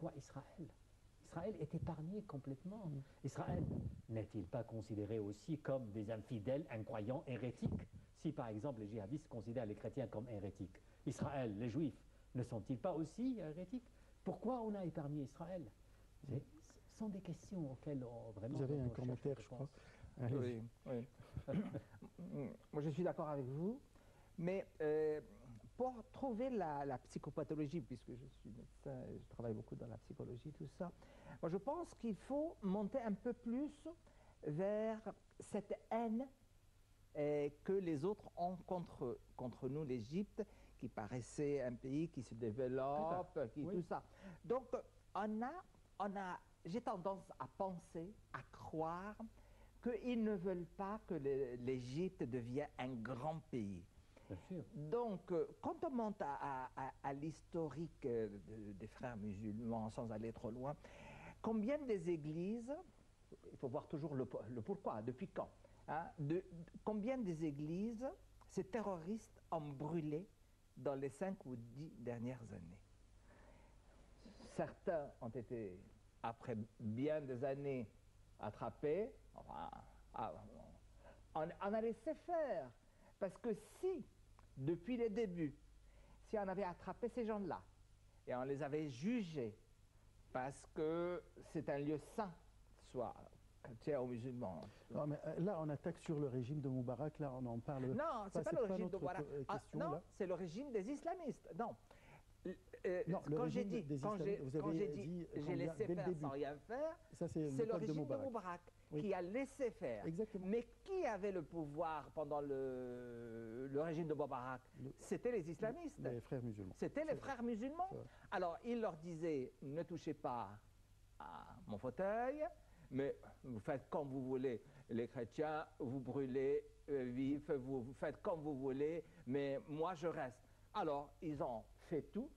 pourquoi Israël? Israël est épargné complètement. Israël n'est-il pas considéré aussi comme des infidèles, incroyants, hérétiques? Si par exemple les djihadistes considèrent les chrétiens comme hérétiques, Israël, les juifs, ne sont-ils pas aussi hérétiques? Pourquoi on a épargné Israël? Ce sont des questions auxquelles vraiment... Vous avez un commentaire, je crois. Oui, oui. Moi, je suis d'accord avec vous, mais pour trouver la psychopathologie, puisque je suis médecin et je travaille beaucoup dans la psychologie, tout ça, moi, je pense qu'il faut monter un peu plus vers cette haine que les autres ont contre nous, l'Égypte, qui paraissait un pays qui se développe, tout ça. Donc, j'ai tendance à penser, à croire qu'ils ne veulent pas que l'Égypte devienne un grand pays. Bien sûr. Donc, quand on monte à l'historique des frères musulmans, sans aller trop loin, combien des églises, il faut voir toujours le pourquoi, depuis quand, hein, combien des églises ces terroristes ont brûlé dans les 5 ou 10 dernières années? Certains ont été, après bien des années, attrapés. Enfin, on a laissé faire. Parce que si, depuis le début, si on avait attrapé ces gens-là et on les avait jugés parce que c'est un lieu saint, soit chrétien ou musulman. Non, mais là, on attaque sur le régime de Moubarak, là, on en parle. Non, c'est pas le régime de Moubarak. Non, c'est le régime des islamistes. Non. Non, quand j'ai dit, j'ai laissé faire sans rien faire, c'est le régime de Moubarak qui a laissé faire. Exactement. Mais qui avait le pouvoir pendant le régime de Moubarak? C'était les islamistes. Les frères musulmans. C'était les frères musulmans. Alors, il leur disait, ne touchez pas à mon fauteuil, mais vous faites comme vous voulez. Les chrétiens, vous brûlez vifs, vous faites comme vous voulez, mais moi, je reste. Alors, ils ont fait tout,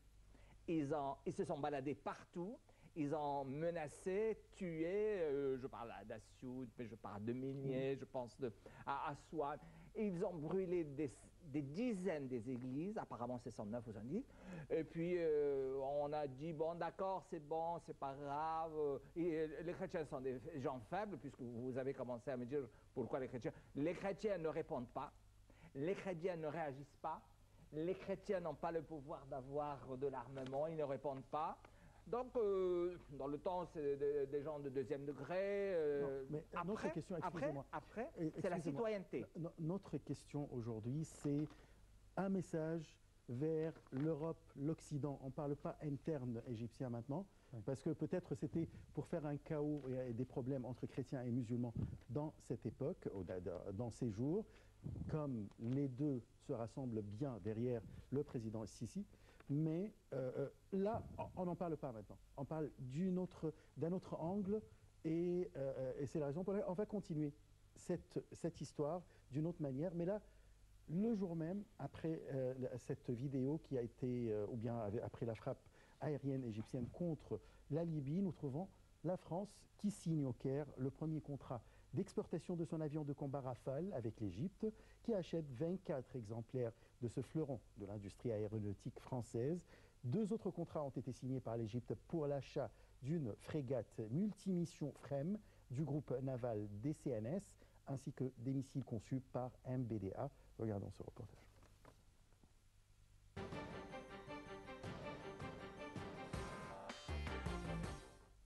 ils se sont baladés partout, ils ont menacé, tué, je parle d'Assiout, je parle de Minier, je pense à Aswan. Ils ont brûlé des dizaines des églises, apparemment c'est 109 ou 110, et puis on a dit, bon d'accord, c'est bon, c'est pas grave, et les chrétiens sont des gens faibles, puisque vous avez commencé à me dire pourquoi les chrétiens ne répondent pas, les chrétiens ne réagissent pas, les chrétiens n'ont pas le pouvoir d'avoir de l'armement, ils ne répondent pas. Donc, dans le temps, c'est des gens de deuxième degré. Mais notre question, excusez-moi. Après, c'est la citoyenneté. Notre question aujourd'hui, c'est un message vers l'Europe, l'Occident. On ne parle pas interne égyptien maintenant, parce que peut-être c'était pour faire un chaos et des problèmes entre chrétiens et musulmans dans cette époque, dans ces jours, comme les deux se rassemblent bien derrière le président Sisi. Mais là, on n'en parle pas maintenant. On parle d'un autre angle et c'est la raison pour laquelle on va continuer cette histoire d'une autre manière. Mais là, le jour même, après cette vidéo qui a été, ou bien après la frappe aérienne égyptienne contre la Libye, nous trouvons la France qui signe au Caire le premier contrat d'exportation de son avion de combat Rafale avec l'Égypte, qui achète 24 exemplaires de ce fleuron de l'industrie aéronautique française. 2 autres contrats ont été signés par l'Égypte pour l'achat d'une frégate multimission FREM du groupe naval DCNS, ainsi que des missiles conçus par MBDA. Regardons ce reportage.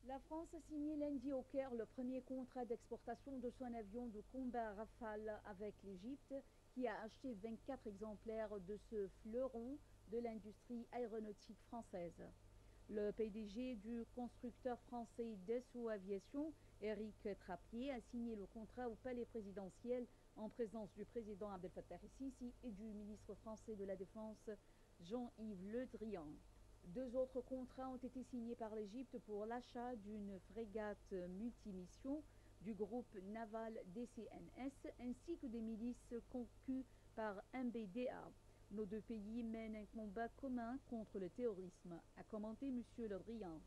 La France a signé lundi au Caire le premier contrat d'exportation de son avion de combat Rafale avec l'Égypte, qui a acheté 24 exemplaires de ce fleuron de l'industrie aéronautique française. Le PDG du constructeur français Dassault Aviation, Éric Trappier, a signé le contrat au palais présidentiel en présence du président Abdel Fattah el-Sisi et du ministre français de la Défense, Jean-Yves Le Drian. 2 autres contrats ont été signés par l'Égypte pour l'achat d'une frégate multimission du groupe naval DCNS ainsi que des milices conçues par MBDA. Nos 2 pays mènent un combat commun contre le terrorisme, a commenté M. Le Drian.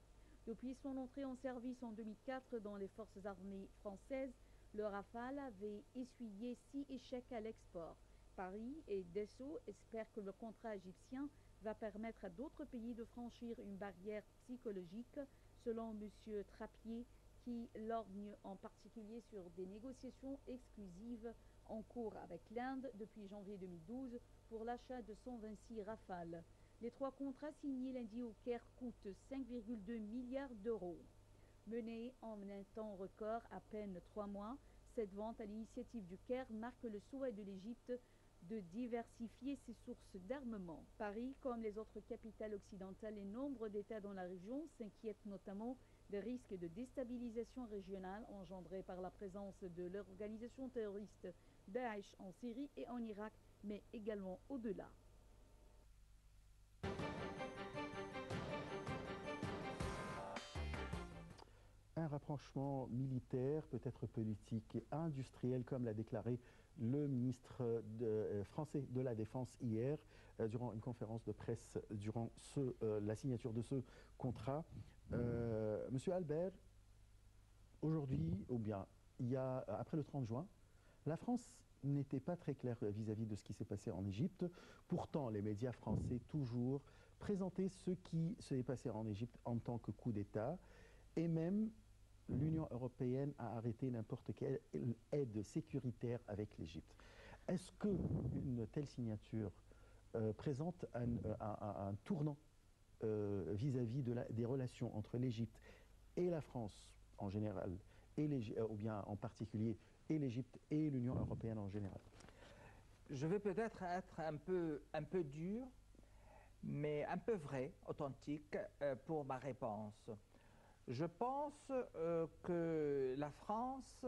Depuis son entrée en service en 2004 dans les forces armées françaises, le Rafale avait essuyé 6 échecs à l'export. Paris et Dassault espèrent que le contrat égyptien va permettre à d'autres pays de franchir une barrière psychologique, selon M. Trappier, qui lorgne en particulier sur des négociations exclusives en cours avec l'Inde depuis janvier 2012 pour l'achat de 126 Rafales. Les 3 contrats signés lundi au Caire coûtent 5,2 milliards d'euros. Menée en un temps record, à peine 3 mois, cette vente à l'initiative du Caire marque le souhait de l'Égypte de diversifier ses sources d'armement. Paris, comme les autres capitales occidentales et nombre d'États dans la région, s'inquiètent notamment des risques de déstabilisation régionale engendrés par la présence de l'organisation terroriste Daesh en Syrie et en Irak, mais également au-delà. Un rapprochement militaire, peut-être politique et industriel, comme l'a déclaré le ministre français de la Défense hier, durant une conférence de presse, durant la signature de ce contrat. Monsieur Albert, aujourd'hui, ou bien après le 30 juin, la France n'était pas très claire vis-à-vis de ce qui s'est passé en Égypte. Pourtant, les médias français toujours présentaient ce qui s'est passé en Égypte en tant que coup d'État, et même l'Union européenne a arrêté n'importe quelle aide sécuritaire avec l'Égypte. Est-ce qu'une telle signature présente un tournant vis-à-vis des relations entre l'Égypte et la France en général, ou bien en particulier, et l'Égypte et l'Union européenne en général? Je vais peut-être être un peu dur, mais un peu vrai, authentique, pour ma réponse. Je pense que la France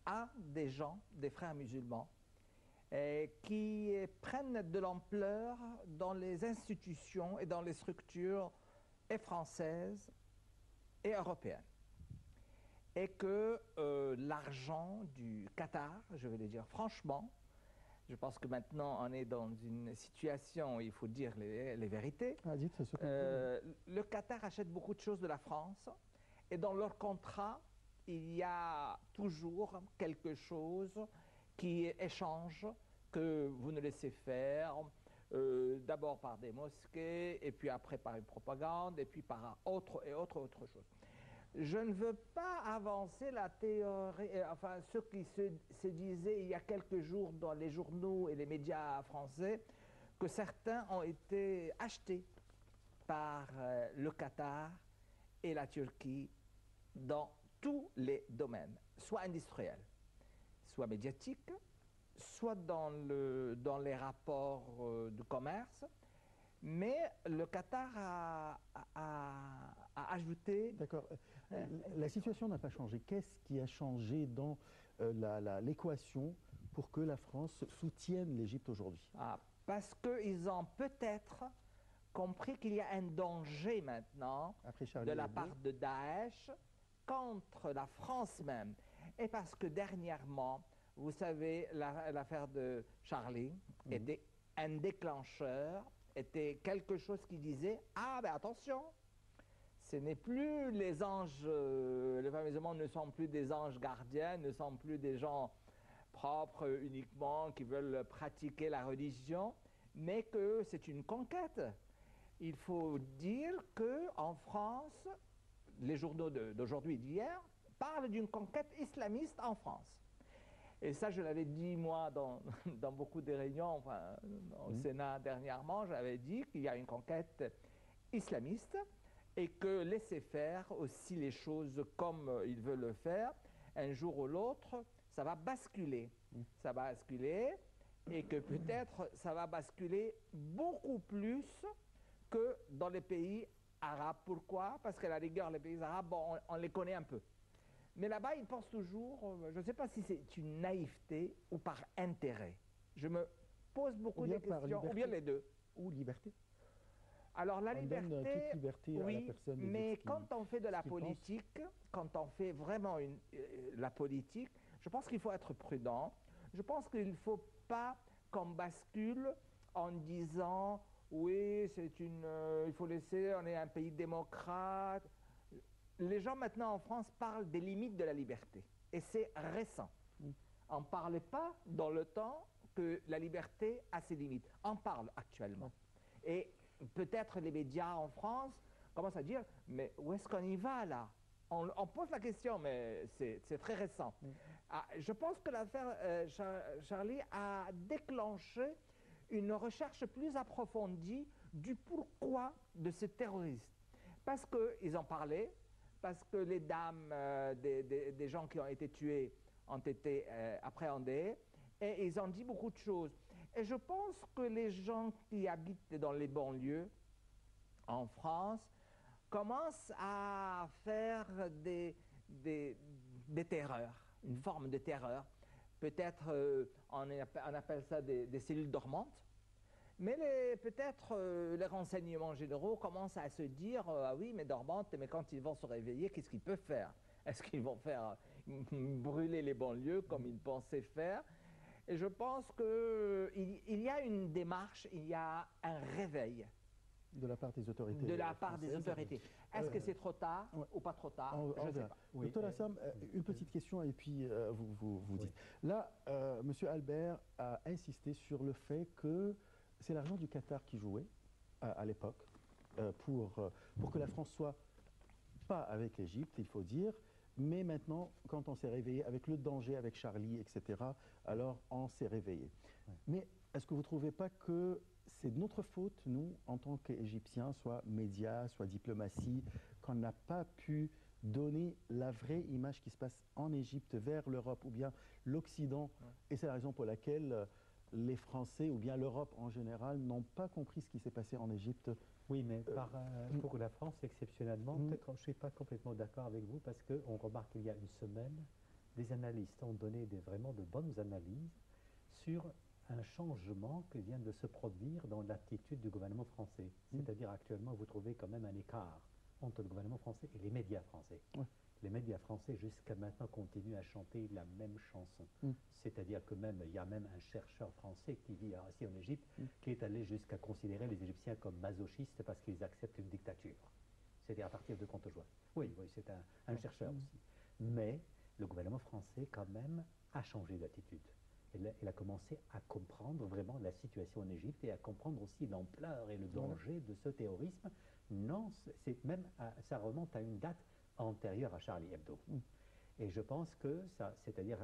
a des gens, des frères musulmans, qui prennent de l'ampleur dans les institutions et dans les structures et françaises et européennes. Et que l'argent du Qatar, je vais le dire franchement, je pense que maintenant on est dans une situation où il faut dire les vérités. Ah, dites, c'est ce que le Qatar achète beaucoup de choses de la France et dans leur contrat, il y a toujours quelque chose qui échange, que vous ne laissez faire, d'abord par des mosquées, et puis après par une propagande, et puis par autre chose. Je ne veux pas avancer la théorie, enfin ce qui se disait il y a quelques jours dans les journaux et les médias français, que certains ont été achetés par le Qatar et la Turquie dans tous les domaines, soit industriels, soit médiatiques, soit dans les rapports de commerce. Mais le Qatar a ajouté... D'accord. La situation n'a pas changé. Qu'est-ce qui a changé dans l'équation pour que la France soutienne l'Égypte aujourd'hui? Parce qu'ils ont peut-être compris qu'il y a un danger maintenant de la part de Daesh contre la France même. Et parce que dernièrement, vous savez, l'affaire de Charlie était un déclencheur, était quelque chose qui disait « Ah, ben attention, ce n'est plus les anges, les femmes musulmanes ne sont plus des anges gardiens, ne sont plus des gens propres uniquement qui veulent pratiquer la religion, mais que c'est une conquête. » Il faut dire qu'en France, les journaux d'aujourd'hui et d'hier parlent d'une conquête islamiste en France. Et ça, je l'avais dit, moi, dans beaucoup de réunions, enfin, au Sénat dernièrement, j'avais dit qu'il y a une conquête islamiste et que laisser faire aussi les choses comme ils veulent le faire, un jour ou l'autre, ça va basculer. Ça va basculer et que peut-être ça va basculer beaucoup plus que dans les pays arabes. Pourquoi? Parce qu'à la rigueur, les pays arabes, bon, on les connaît un peu. Mais là-bas, ils pensent toujours, je ne sais pas si c'est une naïveté ou par intérêt. Je me pose beaucoup de questions, ou bien les deux. Ou liberté. Alors la liberté, donne toute liberté oui, à la personne de mais dire quand on fait de la politique, quand on fait vraiment la politique, je pense qu'il faut être prudent. Je pense qu'il ne faut pas qu'on bascule en disant oui, il faut laisser, on est un pays démocrate. Les gens maintenant en France parlent des limites de la liberté. Et c'est récent. On ne parlait pas dans le temps que la liberté a ses limites. On parle actuellement. Et peut-être les médias en France commencent à dire, mais où est-ce qu'on y va là? On pose la question, mais c'est très récent. Je pense que l'affaire Charlie a déclenché une recherche plus approfondie du pourquoi de ce terrorisme. Parce qu'ils en parlaient, parce que les dames des gens qui ont été tués ont été appréhendées, et ils ont dit beaucoup de choses. Et je pense que les gens qui habitent dans les banlieues en France commencent à faire des terreurs, une forme de terreur. Peut-être on appelle ça des cellules dormantes. Mais peut-être les renseignements généraux commencent à se dire ah oui, mais dormantes, mais quand ils vont se réveiller, qu'est-ce qu'ils peuvent faire? Est-ce qu'ils vont faire brûler les banlieues comme ils pensaient faire? Et je pense qu'il y a une démarche, il y a un réveil. De la part des autorités. De la part des autorités. Est-ce que c'est trop tard ou pas trop tard? Je ne sais pas. Oui. Docteur Lassam, une petite question et puis vous dites. Là, M. Albert a insisté sur le fait que c'est l'argent du Qatar qui jouait à l'époque pour que la France soit pas avec l'Égypte, il faut dire, mais maintenant, quand on s'est réveillé avec le danger, avec Charlie, etc., alors on s'est réveillé. Ouais. Mais est-ce que vous ne trouvez pas que c'est de notre faute, nous, en tant qu'Égyptiens, soit médias, soit diplomatie, qu'on n'a pas pu donner la vraie image qui se passe en Égypte vers l'Europe ou bien l'Occident? Et c'est la raison pour laquelle les Français ou bien l'Europe en général n'ont pas compris ce qui s'est passé en Égypte. Oui, mais pour la France, exceptionnellement, peut-être je ne suis pas complètement d'accord avec vous parce qu'on remarque qu'il y a une semaine, des analystes ont donné vraiment de bonnes analyses sur un changement qui vient de se produire dans l'attitude du gouvernement français. C'est-à-dire actuellement, vous trouvez quand même un écart entre le gouvernement français et les médias français. Les médias français, jusqu'à maintenant, continuent à chanter la même chanson. C'est-à-dire que même, il y a même un chercheur français qui vit ici en Égypte, qui est allé jusqu'à considérer les Égyptiens comme masochistes parce qu'ils acceptent une dictature. C'est-à-dire à partir de Comte-Joie. Oui, c'est un chercheur aussi. Mais le gouvernement français, quand même, a changé d'attitude. Il a commencé à comprendre vraiment la situation en Égypte et à comprendre aussi l'ampleur et le danger de ce terrorisme. Non, ça remonte à une date antérieure à Charlie Hebdo. Et je pense que ça, c'est-à-dire